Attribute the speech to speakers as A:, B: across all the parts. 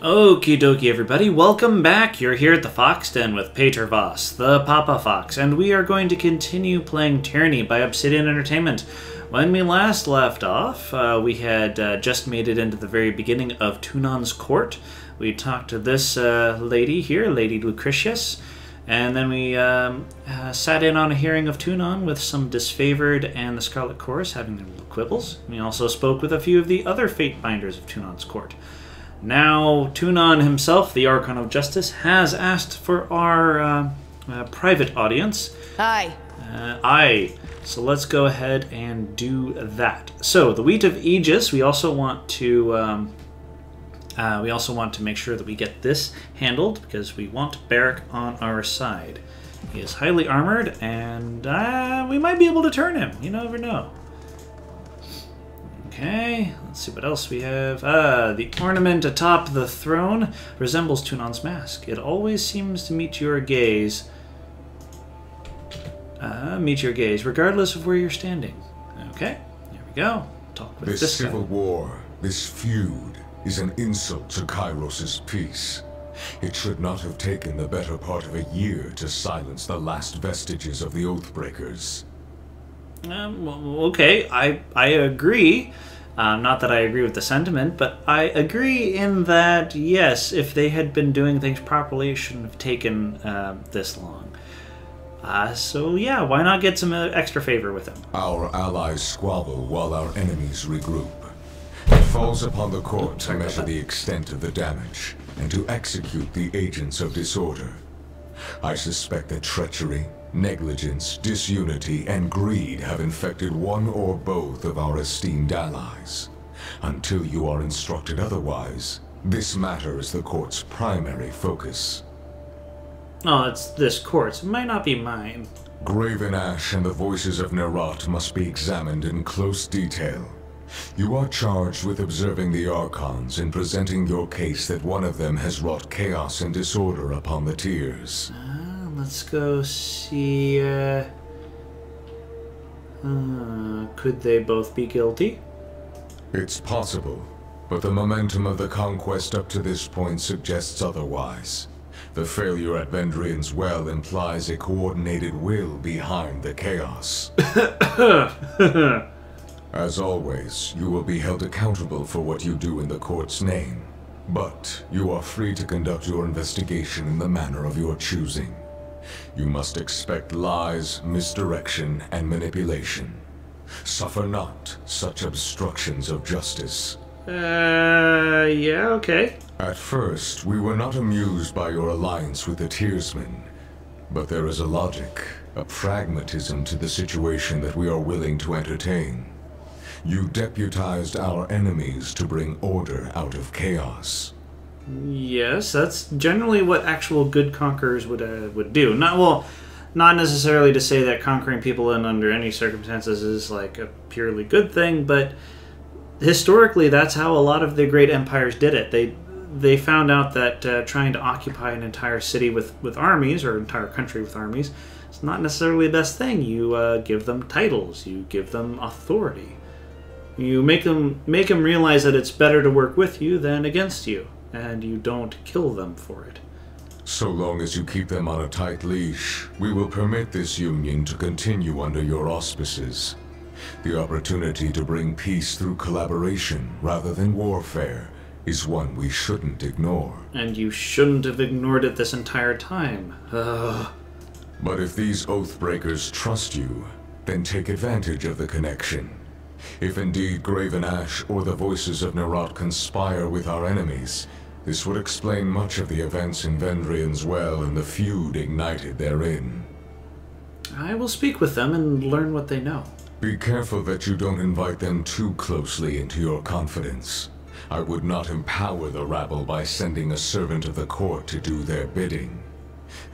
A: Okie dokie, everybody. Welcome back. You're here at the Fox Den with Pater Voss, the Papa Fox, and we are going to continue playing Tyranny by Obsidian Entertainment. When we last left off, we had just made it into the very beginning of Tunon's court. We talked to this lady here, Lady Lucretius, and then we sat in on a hearing of Tunon with some disfavored and the Scarlet Chorus having their little quibbles. We also spoke with a few of the other fate binders of Tunon's court. Now, Tunon himself, the Archon of Justice, has asked for our private audience.
B: Aye.
A: Aye. So let's go ahead and do that. So, the Wheat of Aegis, we also want to make sure that we get this handled, because we want Barik on our side. He is highly armored, and we might be able to turn him. You never know. Okay, let's see what else we have. The ornament atop the throne resembles Tunon's mask. It always seems to meet your gaze. Regardless of where you're standing. Okay, here we go. Talk with
C: this
A: guy.
C: civil war, this feud, is an insult to Kairos' peace. It should not have taken the better part of a year to silence the last vestiges of the Oathbreakers.
A: Okay, I agree. Not that I agree with the sentiment, but I agree in that, yes, if they had been doing things properly, it shouldn't have taken this long. So yeah, why not get some extra favor with them?
C: Our allies squabble while our enemies regroup. It falls upon the court to measure the extent of the damage and to execute the agents of disorder. I suspect that treachery, negligence, disunity, and greed have infected one or both of our esteemed allies. Until you are instructed otherwise, this matter is the court's primary focus.
A: Oh, it's this court's. It might not be mine.
C: Graven Ash and the voices of Nerat must be examined in close detail. You are charged with observing the Archons and presenting your case that one of them has wrought chaos and disorder upon the tiers.
A: Let's go see, could they both be guilty?
C: It's possible, but the momentum of the conquest up to this point suggests otherwise. The failure at Vendrian's Well implies a coordinated will behind the chaos. As always, you will be held accountable for what you do in the court's name, but you are free to conduct your investigation in the manner of your choosing. You must expect lies, misdirection, and manipulation. Suffer not such obstructions of justice.
A: Yeah, okay.
C: At first, we were not amused by your alliance with the Tiersmen, but there is a logic, a pragmatism to the situation that we are willing to entertain. You deputized our enemies to bring order out of chaos.
A: Yes, that's generally what actual good conquerors would do. Not necessarily to say that conquering people in under any circumstances is like a purely good thing, but historically that's how a lot of the great empires did it. They found out that trying to occupy an entire city with armies, or entire country with armies, is not necessarily the best thing. You give them titles, you give them authority. You make them realize that it's better to work with you than against you, and you don't kill them for it.
C: So long as you keep them on a tight leash, we will permit this union to continue under your auspices. The opportunity to bring peace through collaboration rather than warfare is one we shouldn't ignore.
A: And you shouldn't have ignored it this entire time.
C: But if these Oathbreakers trust you, then take advantage of the connection. If indeed Graven Ash or the voices of Nerat conspire with our enemies, this would explain much of the events in Vendrian's Well and the feud ignited therein.
A: I will speak with them and learn what they know.
C: Be careful that you don't invite them too closely into your confidence. I would not empower the rabble by sending a servant of the court to do their bidding.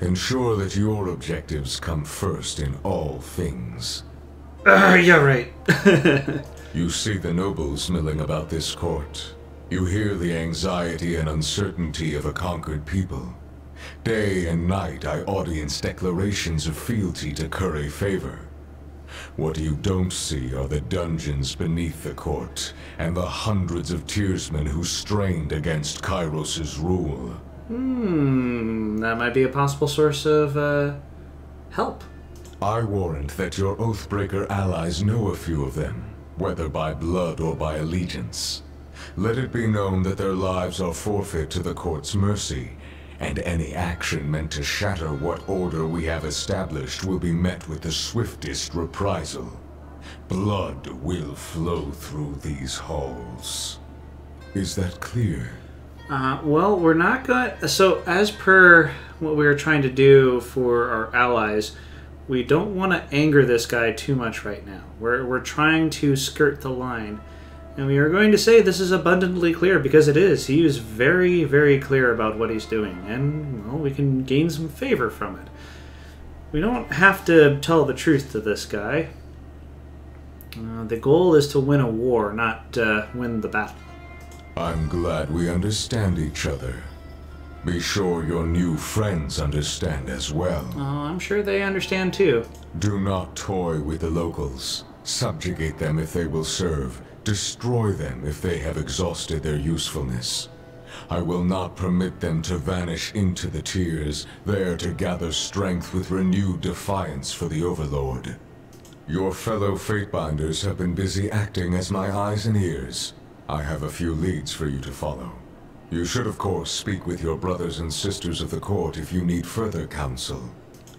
C: Ensure that your objectives come first in all things.
A: Yeah, right.
C: You see the nobles milling about this court. You hear the anxiety and uncertainty of a conquered people. Day and night I audience declarations of fealty to curry favor. What you don't see are the dungeons beneath the court, and the hundreds of tiersmen who strained against Kairos' rule.
A: That might be a possible source of, help.
C: I warrant that your Oathbreaker allies know a few of them, whether by blood or by allegiance. Let it be known that their lives are forfeit to the court's mercy, and any action meant to shatter what order we have established will be met with the swiftest reprisal. Blood will flow through these halls. Is that clear?
A: Well, we're not going... So, as per what we were trying to do for our allies, we don't want to anger this guy too much right now. We're trying to skirt the line. And we are going to say this is abundantly clear, because it is. He is very, very clear about what he's doing. And, well, we can gain some favor from it. We don't have to tell the truth to this guy. The goal is to win a war, not win the battle.
C: I'm glad we understand each other. Be sure your new friends understand as well.
A: Oh, I'm sure they understand too.
C: Do not toy with the locals. Subjugate them if they will serve. Destroy them if they have exhausted their usefulness. I will not permit them to vanish into the tiers, there to gather strength with renewed defiance for the Overlord. Your fellow Fatebinders have been busy acting as my eyes and ears. I have a few leads for you to follow. You should, of course, speak with your brothers and sisters of the court if you need further counsel.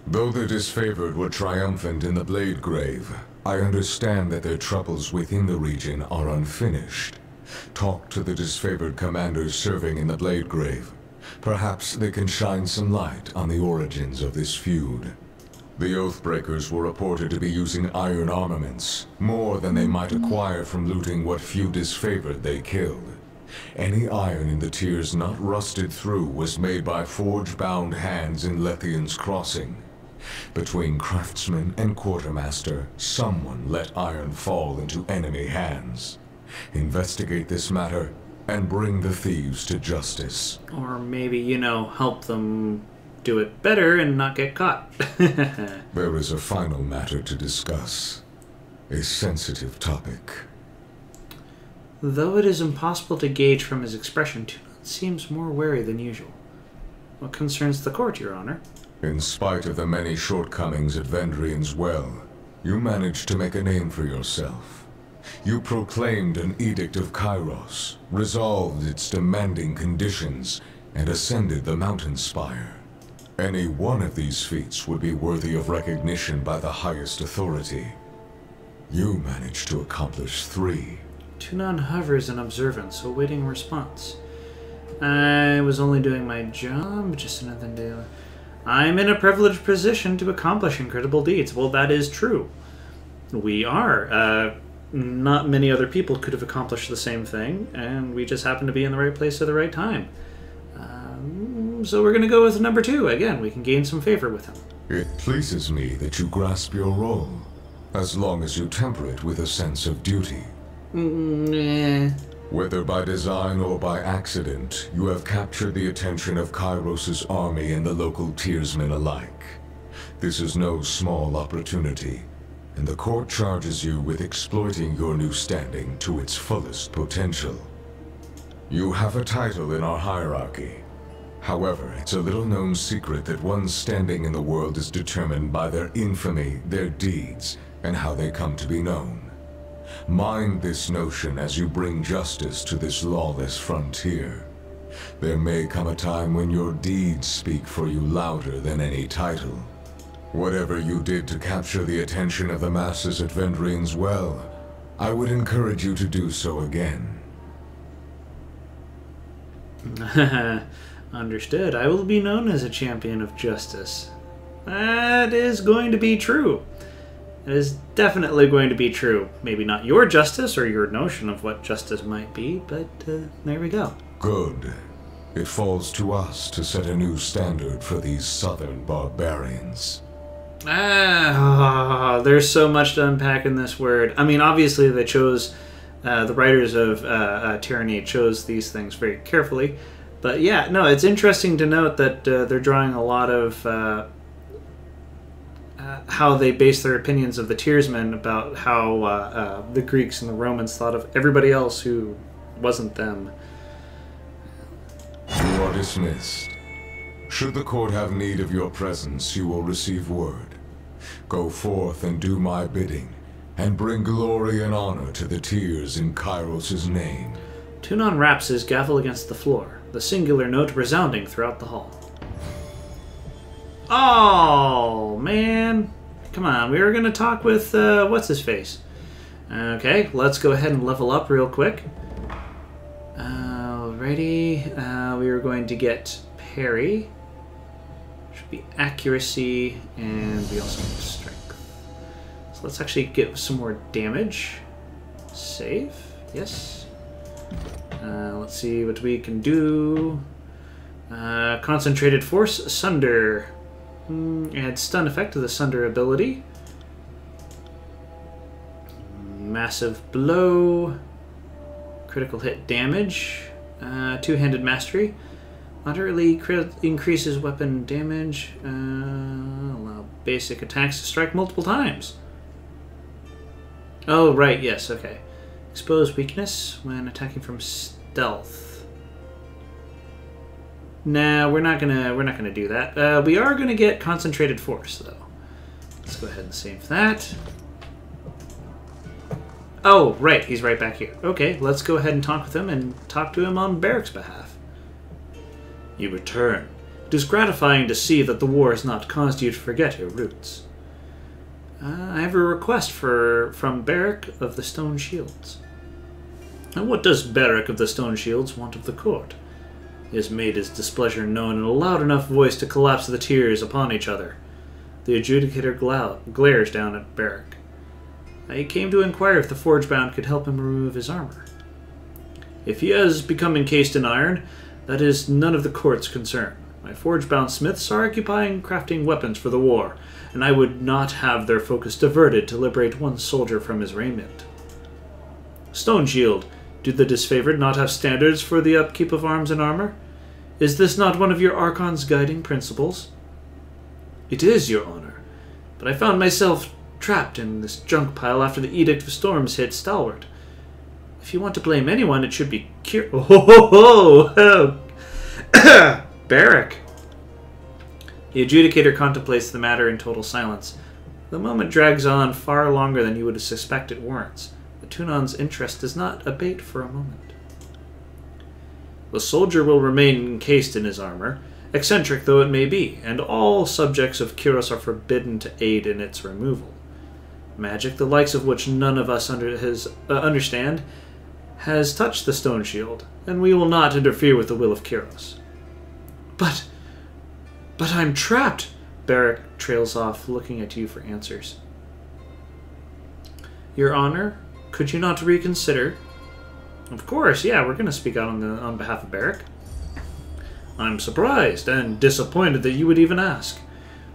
C: Though the disfavored were triumphant in the Blade Grave, I understand that their troubles within the region are unfinished. Talk to the disfavored commanders serving in the Blade Grave. Perhaps they can shine some light on the origins of this feud. The Oathbreakers were reported to be using iron armaments, more than they might acquire from looting what few disfavored they killed. Any iron in the tiers not rusted through was made by forge-bound hands in Lethian's Crossing. Between craftsman and quartermaster, someone let iron fall into enemy hands. Investigate this matter and bring the thieves to justice.
A: Or maybe, you know, help them do it better and not get caught.
C: There is a final matter to discuss. A sensitive topic.
A: Though it is impossible to gauge from his expression, Tunon seems more wary than usual. What concerns the court, Your Honor?
C: In spite of the many shortcomings at Vendrian's Well, you managed to make a name for yourself. You proclaimed an Edict of Kairos, resolved its demanding conditions, and ascended the mountain spire. Any one of these feats would be worthy of recognition by the highest authority. You managed to accomplish 3.
A: Tunon hovers in observance, awaiting response. I was only doing my job, just another day. I'm in a privileged position to accomplish incredible deeds. Well, that is true. We are. Not many other people could have accomplished the same thing, and we just happen to be in the right place at the right time. So we're going to go with number 2. Again, we can gain some favor with him.
C: It pleases me that you grasp your role, as long as you temper it with a sense of duty. Whether by design or by accident, you have captured the attention of Kairos' army and the local tiersmen alike. This is no small opportunity, and the court charges you with exploiting your new standing to its fullest potential. You have a title in our hierarchy. However, it's a little-known secret that one's standing in the world is determined by their infamy, their deeds, and how they come to be known. Mind this notion as you bring justice to this lawless frontier. There may come a time when your deeds speak for you louder than any title. Whatever you did to capture the attention of the masses at Vendrian's Well, I would encourage you to do so again.
A: Understood. I will be known as a champion of justice. That is going to be true. It is definitely going to be true. Maybe not your justice or your notion of what justice might be, but there we go.
C: Good. It falls to us to set a new standard for these southern barbarians.
A: There's so much to unpack in this word. I mean, obviously they chose, the writers of Tyranny chose these things very carefully. But yeah, no, it's interesting to note that they're drawing a lot of how they base their opinions of the Tiersmen about how the Greeks and the Romans thought of everybody else who wasn't them.
C: You are dismissed. Should the court have need of your presence, you will receive word. Go forth and do my bidding, and bring glory and honor to the Tiers in Kairos' name.
A: Tunon raps his gavel against the floor, the singular note resounding throughout the hall. Oh, man. Come on, we were going to talk with, what's-his-face. Okay, let's go ahead and level up real quick. Alrighty, we are going to get parry. Should be accuracy, and we also have strength. So let's actually get some more damage. Save, yes. Let's see what we can do. Concentrated Force, Sunder. Add stun effect to the Sunder ability. Massive Blow. Critical hit damage. Two-handed Mastery. Moderately increases weapon damage. Allow basic attacks to strike multiple times. Oh, right, yes, okay. Expose weakness when attacking from stealth. Nah, we're not gonna do that. We are gonna get Concentrated Force, though. Let's go ahead and save that. Oh, right, he's right back here. Okay, let's go ahead and talk with him and talk to him on Barik's behalf. You return. It is gratifying to see that the war has not caused you to forget your roots. I have a request from Barik of the Stone Shields. And what does Barik of the Stone Shields want of the court? He has made his displeasure known in a loud enough voice to collapse the Tiers upon each other. The adjudicator glares down at Barik. He came to inquire if the Forgebound could help him remove his armor. If he has become encased in iron, that is none of the court's concern. My Forgebound smiths are occupying crafting weapons for the war, and I would not have their focus diverted to liberate one soldier from his raiment. Stone Shield, do the disfavored not have standards for the upkeep of arms and armor? Is this not one of your Archon's guiding principles? It is, Your Honor, but I found myself trapped in this junk pile after the Edict of Storms hit Stalwart. If you want to blame anyone, it should be Barik. The adjudicator contemplates the matter in total silence. The moment drags on far longer than you would suspect it warrants. The Tunon's interest does not abate for a moment. The soldier will remain encased in his armor, eccentric though it may be, and all subjects of Kyros are forbidden to aid in its removal. Magic, the likes of which none of us understand, has touched the Stone Shield, and we will not interfere with the will of Kyros. But I'm trapped! Barik trails off, looking at you for answers. Your Honor, could you not reconsider? Of course, yeah, we're going to speak out on behalf of Barik. I'm surprised and disappointed that you would even ask.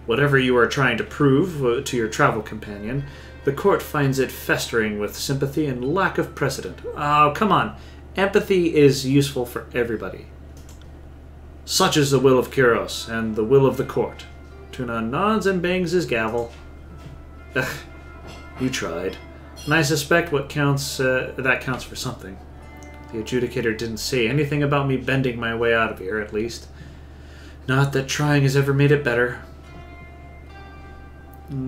A: Whatever you are trying to prove to your travel companion, the court finds it festering with sympathy and lack of precedent. Oh, come on. Empathy is useful for everybody. Such is the will of Kyros and the will of the court. Tunon nods and bangs his gavel. Ugh, you tried. And I suspect that counts for something. The adjudicator didn't say anything about me bending my way out of here, at least. Not that trying has ever made it better.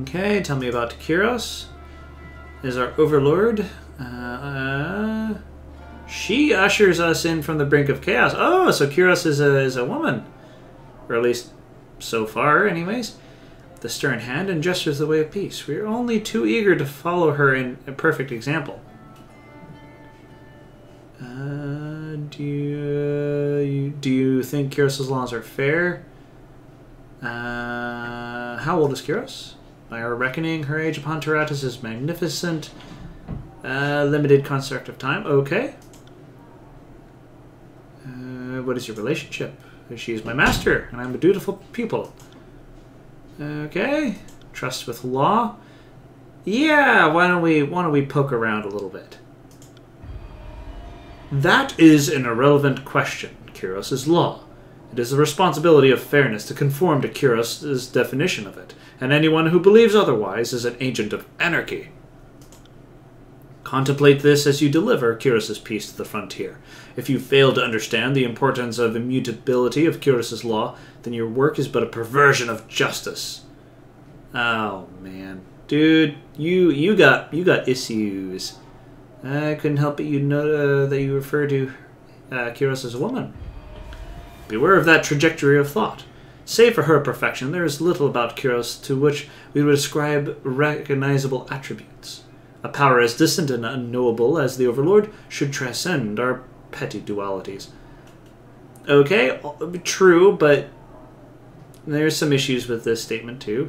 A: Okay, tell me about Kyros. Is our overlord. She ushers us in from the brink of chaos. Oh, so Kyros is a woman. Or at least so far, anyways. The stern hand and gestures the way of peace. We are only too eager to follow her in a perfect example. Do you think Kyros' laws are fair? How old is Kyros? By our reckoning, her age upon Taratus is magnificent. Limited construct of time. Okay. What is your relationship? She is my master, and I'm a dutiful pupil. Okay. Trust with law. Yeah, why don't we poke around a little bit? That is an irrelevant question. Kyros' law. It is the responsibility of fairness to conform to Kyros' definition of it, and anyone who believes otherwise is an agent of anarchy. Contemplate this as you deliver Kyros' peace to the frontier. If you fail to understand the importance of immutability of Kyros' law, then your work is but a perversion of justice. Oh, man. Dude, you got issues. I couldn't help it you know that you refer to Kyros as a woman. Beware of that trajectory of thought. Save for her perfection, there is little about Kyros to which we would ascribe recognizable attributes. A power as distant and unknowable as the Overlord should transcend our petty dualities. Okay, true, but there's some issues with this statement too.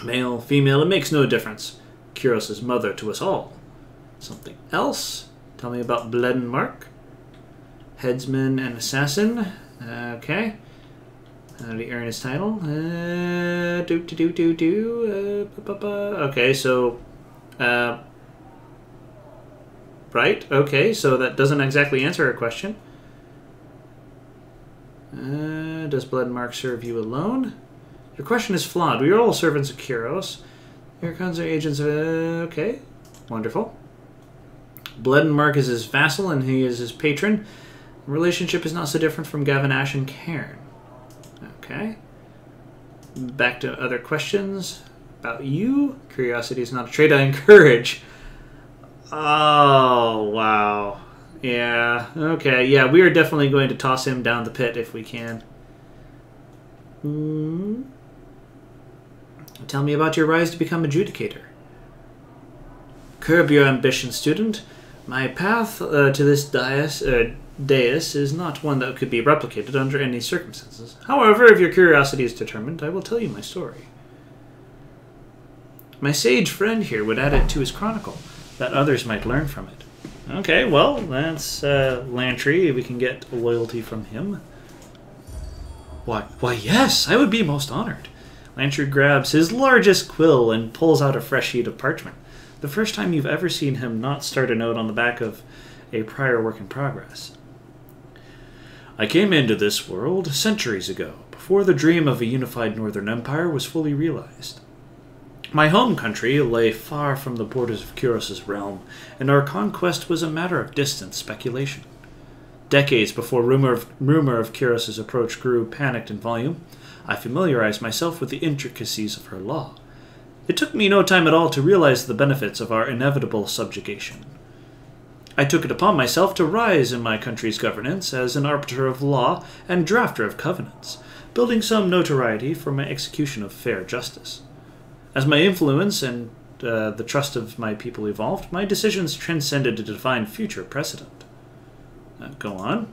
A: Male, female, it makes no difference. Kyros is mother to us all. Something else? Tell me about Bledenmark. Headsman and assassin. Okay. How did he earn his title? Okay, so... right, okay, so that doesn't exactly answer our question. Does Bledenmark serve you alone? Your question is flawed. We are all servants of Kyros. Archons are agents of... okay, wonderful. Bledenmark is his vassal and he is his patron. The relationship is not so different from Gavin, Ash, and Cairn. Okay. Back to other questions about you. Curiosity is not a trait I encourage. Oh, wow. Yeah, okay. Yeah, we are definitely going to toss him down the pit if we can. Tell me about your rise to become adjudicator. Curb your ambition, student. My path to this dais is not one that could be replicated under any circumstances. However, if your curiosity is determined, I will tell you my story. My sage friend here would add it to his chronicle, that others might learn from it. Okay, well, that's Lantry. We can get loyalty from him. Why, yes, I would be most honored. Lantry grabs his largest quill and pulls out a fresh sheet of parchment. The first time you've ever seen him not start a note on the back of a prior work in progress. I came into this world centuries ago, before the dream of a unified Northern Empire was fully realized. My home country lay far from the borders of Kyros' realm, and our conquest was a matter of distant speculation. Decades before rumor of Kyros' approach grew panicked in volume, I familiarized myself with the intricacies of her law. It took me no time at all to realize the benefits of our inevitable subjugation. I took it upon myself to rise in my country's governance as an arbiter of law and drafter of covenants, building some notoriety for my execution of fair justice. As my influence and the trust of my people evolved, my decisions transcended to define future precedent. Go on.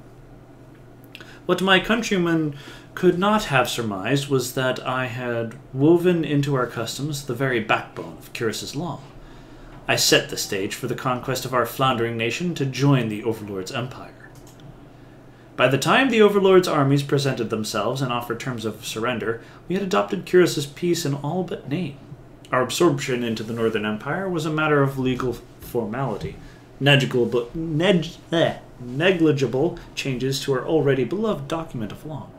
A: What my countrymen could not have surmised was that I had woven into our customs the very backbone of Kyros' law. I set the stage for the conquest of our floundering nation to join the Overlord's empire. By the time the Overlord's armies presented themselves and offered terms of surrender, we had adopted Kyros' peace in all but name. Our absorption into the Northern Empire was a matter of legal formality. Negligible changes to our already beloved document of law.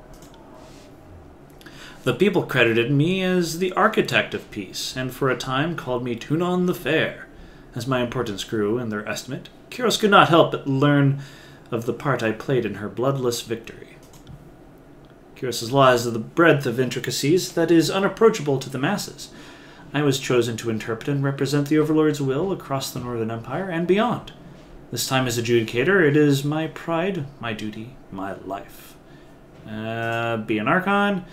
A: The people credited me as the architect of peace, and for a time called me Tunon the Fair. As my importance grew in their estimate, Kyros could not help but learn of the part I played in her bloodless victory. Kyros' law has the breadth of intricacies that is unapproachable to the masses. I was chosen to interpret and represent the Overlord's will across the Northern Empire and beyond. This time as adjudicator, it is my pride, my duty, my life. Be an Archon.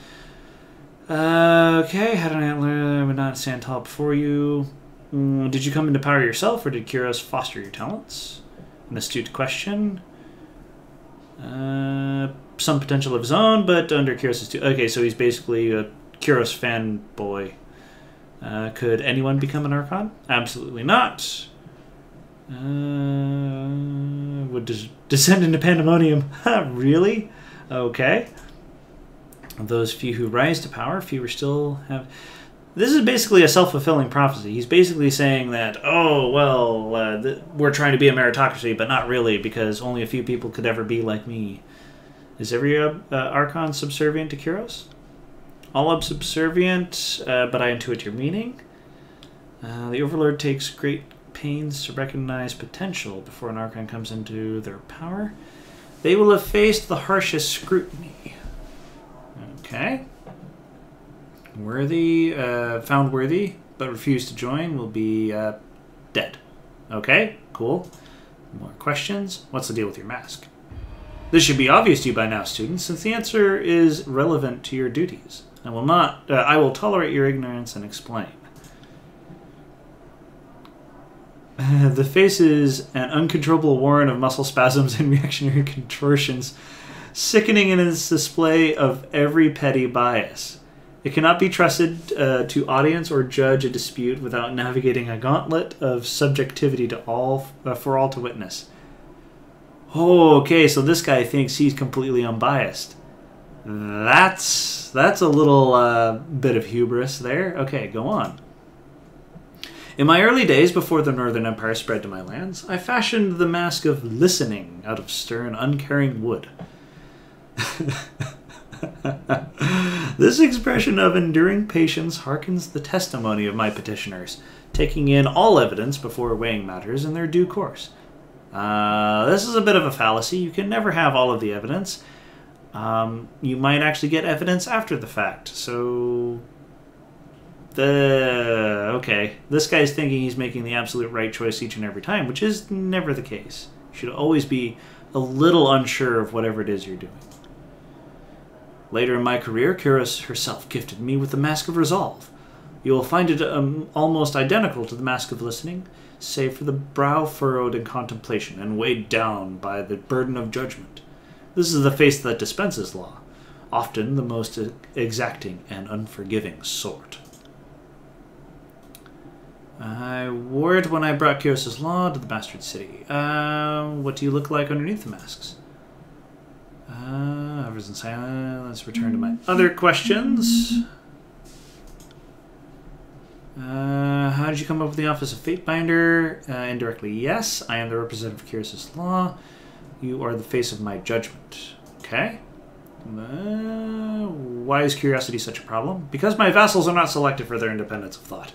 A: Okay, how did I would not stand tall before you? Did you come into power yourself, or did Kyros foster your talents? An astute question. Some potential of his own, but under Kyros' okay, so he's basically a Kyros fanboy. Could anyone become an Archon? Absolutely not. Would descend into pandemonium. Really? Okay. Of those few who rise to power, fewer still have... This is basically a self-fulfilling prophecy. He's basically saying that, oh, well, we're trying to be a meritocracy, but not really, because only a few people could ever be like me. Is every Archon subservient to Kyros? All subservient, but I intuit your meaning. The Overlord takes great pains to recognize potential before an Archon comes into their power. They will have faced the harshest scrutiny. Okay. Worthy, found worthy, but refused to join will be dead. Okay, cool. More questions? What's the deal with your mask? This should be obvious to you by now, students, since the answer is relevant to your duties. I will tolerate your ignorance and explain. The face is an uncontrollable warren of muscle spasms and reactionary contortions, sickening in its display of every petty bias. It cannot be trusted to audience or judge a dispute without navigating a gauntlet of subjectivity to for all to witness. Oh, okay, so this guy thinks he's completely unbiased. That's a little bit of hubris there. Okay, go on. In my early days, before the Northern Empire spread to my lands, I fashioned the mask of listening out of stern, uncaring wood. This expression of enduring patience harkens the testimony of my petitioners, taking in all evidence before weighing matters in their due course. This is a bit of a fallacy. You can never have all of the evidence. You might actually get evidence after the fact. So, okay. This guy's thinking he's making the absolute right choice each and every time, which is never the case. You should always be a little unsure of whatever it is you're doing. Later in my career, Kyros herself gifted me with the Mask of Resolve. You will find it almost identical to the Mask of Listening, save for the brow furrowed in contemplation and weighed down by the burden of judgment. This is the face that dispenses law, often the most exacting and unforgiving sort. I wore it when I brought Kyros' law to the Bastard City. What do you look like underneath the masks? Hovers in silence. Let's return to my other questions. How did you come up with the office of Fatebinder? Indirectly, yes. I am the representative of Kyros' law. You are the face of my judgment. Okay. Why is curiosity such a problem? Because my vassals are not selected for their independence of thought.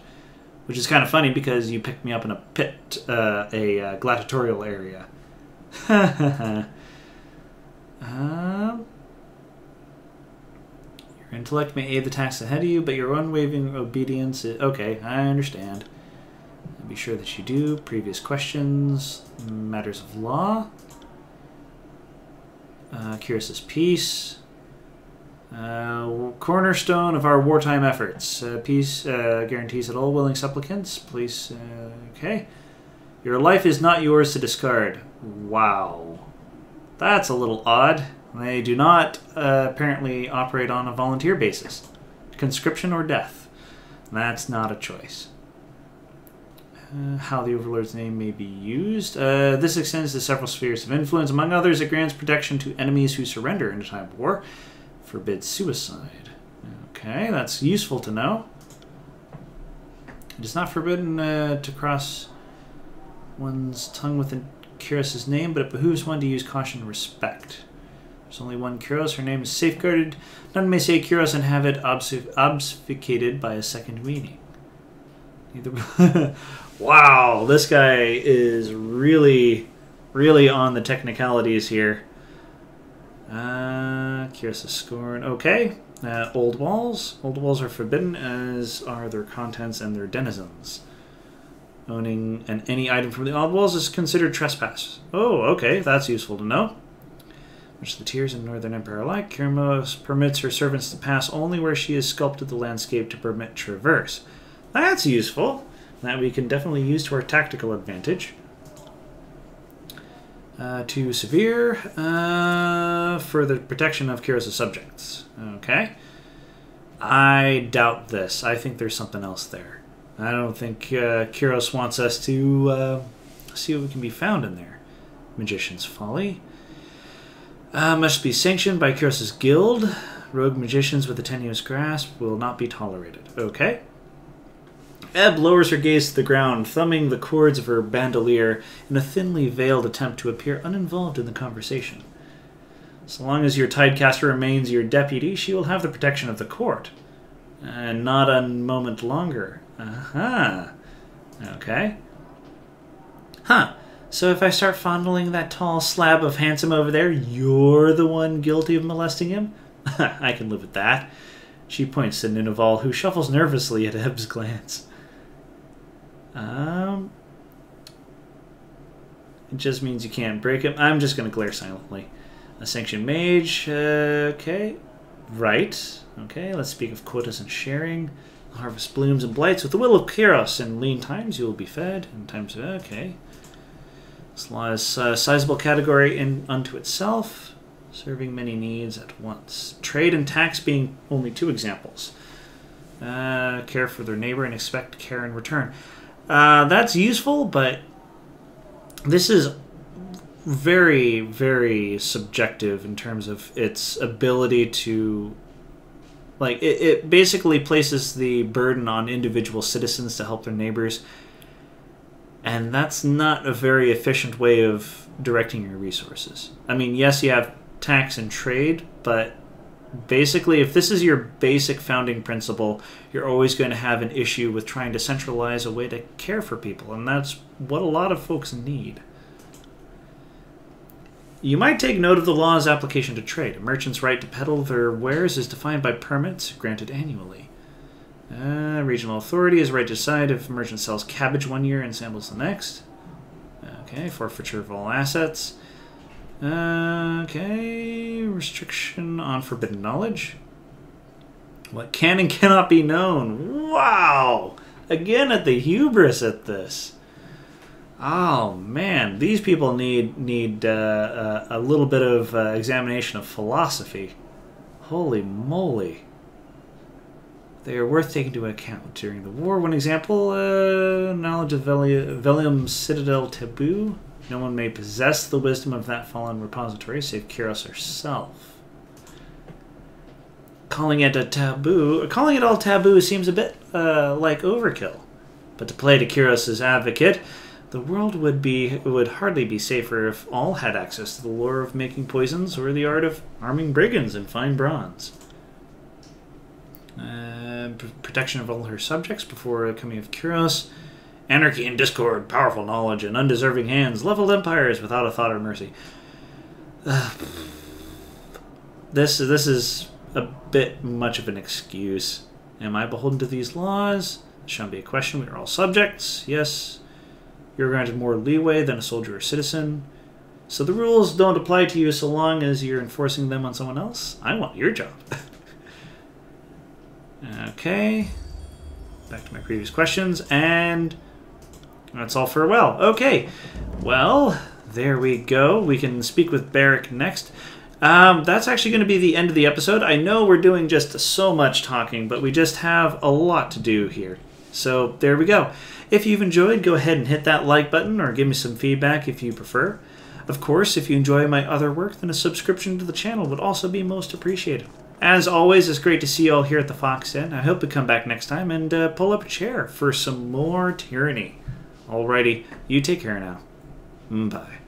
A: Which is kind of funny because you picked me up in a pit, a gladiatorial area. Your intellect may aid the task ahead of you, but your unwavering obedience is... Okay, I understand. Be sure that you do. Previous questions. Matters of law. Kyros' peace. Cornerstone of our wartime efforts. Peace guarantees that all willing supplicants, please... okay. Your life is not yours to discard. Wow. That's a little odd. They do not apparently operate on a volunteer basis. Conscription or death. That's not a choice. How the Overlord's name may be used. This extends to several spheres of influence. Among others, it grants protection to enemies who surrender in a time of war. Forbids suicide. Okay, that's useful to know. It is not forbidden to cross one's tongue within Kyros' name, but it behooves one to use caution and respect. There's only one Kyros. Her name is safeguarded. None may say Kyros and have it obfuscated by a second meaning. Neither. Wow, this guy is really, really on the technicalities here. Kyros' scorn. Okay. Old walls. Old walls are forbidden, as are their contents and their denizens. Owning any item from the old walls is considered trespass. Oh, okay. That's useful to know. Which the tiers in Northern Empire are like. Kyros permits her servants to pass only where she has sculpted the landscape to permit traverse. That's useful. That we can definitely use to our tactical advantage. Too severe. For the protection of Kyros' subjects. Okay. I doubt this. I think there's something else there. I don't think Kyros wants us to see what can be found in there. Magician's Folly. Must be sanctioned by Kyros' guild. Rogue magicians with a tenuous grasp will not be tolerated. Okay. Ebb lowers her gaze to the ground, thumbing the chords of her bandolier in a thinly veiled attempt to appear uninvolved in the conversation. So long as your Tidecaster remains your deputy, she will have the protection of the court. And not a moment longer. Aha. Okay. Huh. So if I start fondling that tall slab of handsome over there, you're the one guilty of molesting him? I can live with that. She points to Nunaval, who shuffles nervously at Eb's glance. It just means you can't break him. I'm just going to glare silently. A sanctioned mage. Okay. Right. Okay, let's speak of quotas and sharing. Harvest blooms and blights with the will of Kyros. In lean times you will be fed. In times of... Okay. This law is a sizable category in unto itself, serving many needs at once. Trade and tax being only two examples. Care for their neighbor and expect care in return. That's useful, but this is very, very subjective in terms of its ability to... Like, it basically places the burden on individual citizens to help their neighbors, and that's not a very efficient way of directing your resources. I mean, yes, you have tax and trade, but basically, if this is your basic founding principle, you're always going to have an issue with trying to centralize a way to care for people, and that's what a lot of folks need. You might take note of the law's application to trade. A merchant's right to peddle their wares is defined by permits granted annually. Regional authority has right to decide if a merchant sells cabbage one year and sandals the next. Okay, forfeiture of all assets. Okay, restriction on forbidden knowledge. What can and cannot be known. Wow! Again at the hubris at this. Oh man, these people need a little bit of examination of philosophy. Holy moly. They are worth taking into account during the war. One example, knowledge of Velium's Citadel taboo. No one may possess the wisdom of that fallen repository save Kyros herself. Calling it a taboo, calling it all taboo seems a bit like overkill. But to play to Kyros' advocate, the world would hardly be safer if all had access to the lore of making poisons or the art of arming brigands in fine bronze. Protection of all her subjects before the coming of Kyros. Anarchy and discord, powerful knowledge, and undeserving hands leveled empires without a thought or mercy. This is a bit much of an excuse. Am I beholden to these laws? It shouldn't be a question. We are all subjects. Yes. You're granted more leeway than a soldier or citizen. So the rules don't apply to you so long as you're enforcing them on someone else? I want your job. Okay. Back to my previous questions, and that's all for a while. Okay. Well, there we go. We can speak with Barik next. That's actually going to be the end of the episode. I know we're doing just so much talking, but we just have a lot to do here. So there we go. If you've enjoyed, go ahead and hit that like button or give me some feedback if you prefer. Of course, if you enjoy my other work, then a subscription to the channel would also be most appreciated. As always, it's great to see you all here at the Fox Den. I hope you come back next time and pull up a chair for some more Tyranny. Alrighty, you take care now. Bye.